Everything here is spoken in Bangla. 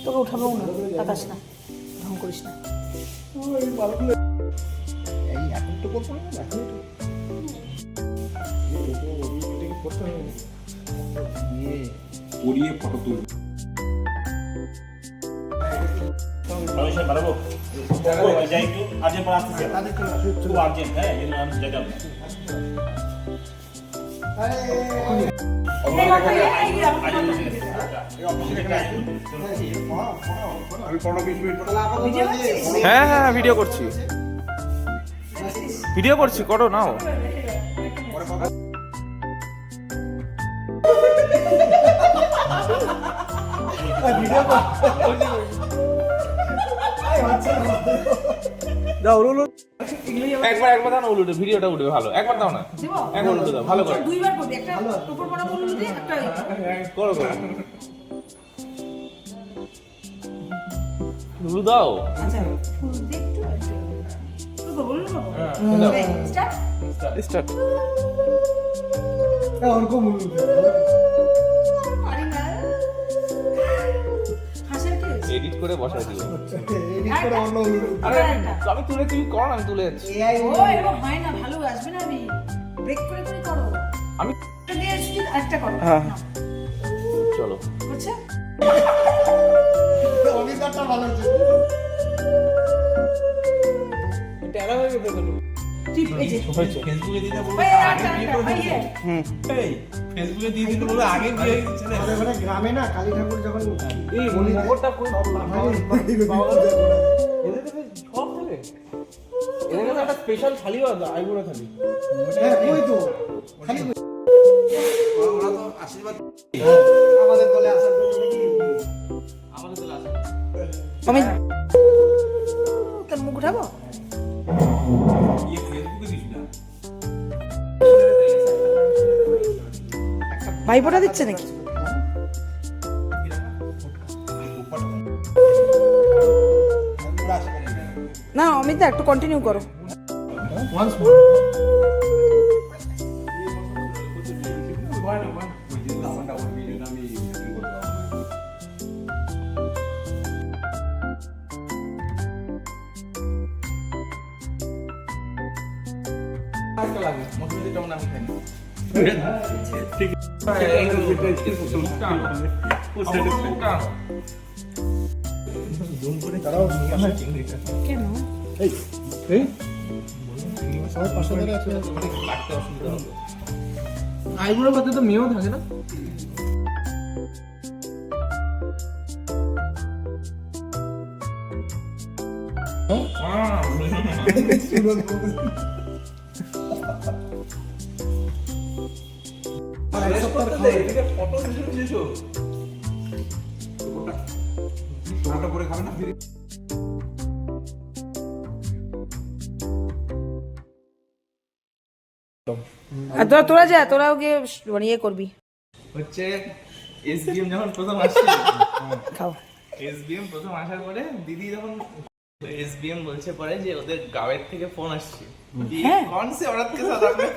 তোকে উঠাবো না, তাকাস না, ঢং করিস না। এই এখন তো করবো না, এখন করতে হবে পড়িয়ে ফটো তুলবো। হ্যাঁ হ্যাঁ ভিডিও করছি, ভিডিও করছি, করো নাও। একবার একবার দাও না, উল্টে ভিডিওটা উঠবে ভালো, একবার দাও না, একবার উল্টে দাও ভালো করে, দুইবার করবি, একটা উপর পড়া বলবি, একটা করো করো লুলু দাও। আচ্ছা ফুল দে একটু, তো বলুন স্টার্ট স্টার্ট। ওরকম পারি না, হাসার কি হয়েছে? এডিট করে বসাই দিও। এডিট করে অন্য আরে আমি তুলে, তুমি করো না, আমি তুলে যাচ্ছি। এআই ও এরকম হয় না, ভালো আসবে না। আমি ব্রেক করে করে করো, আমি একটা দিয়ে শুধু একটা করো। হ্যাঁ। নাও। চলো বুঝছো? অভিজ্ঞতা ভালো হচ্ছে। টেরা হয়ে গেছে বলো। টিপ এই যে হয়েছে। ফেসবুকে দিতে বলবো ওই আগে আটা বিয়ে আটা করে ওই যে এই ফেসবুকে দিয়ে দিতে বলবো আগে বিয়ে হয়ে গেছে আমাদের ওখানে গ্রামে না কালী ঠাকুর যখন এই মোগরটা কই এদের কাছে সব থাকে, এদের কাছে একটা স্পেশাল থালি আছে, আইবুড়ো থালি। হ্যাঁ কই তো খালি ওরা তো আশীর্বাদ আমাদের দলে আসার জন্য নাকি আমাদের তো আছে। আমি কেন মুখ উঠাবো? ইয়ে ফেসবুকে দিস না ভাইপোটা দিচ্ছে নাকি? না অমিতা একটু কন্টিনিউ করো। ওয়ান্স একটা লাগে মসজিদে যেমন আমি খাই। কেন? এই এই সবাই পাশে ধরে আছে কাটতে অসুবিধা হবে। আইবুড়ো পাতে তো মেয়েও থাকে না ফটোটা করে খাবে না আর তোরা যা, তোরাও গিয়ে মানে ইয়ে করবি, হচ্ছে এসবিএম যখন প্রথম আসছিল, খাও। এসবিএম প্রথম আসার পরে দিদি যখন এসবিএম বলছে পরে যে ওদের গাঁয়ের থেকে ফোন আসছে, হ্যাঁ। कौन से औरत के साथ आपने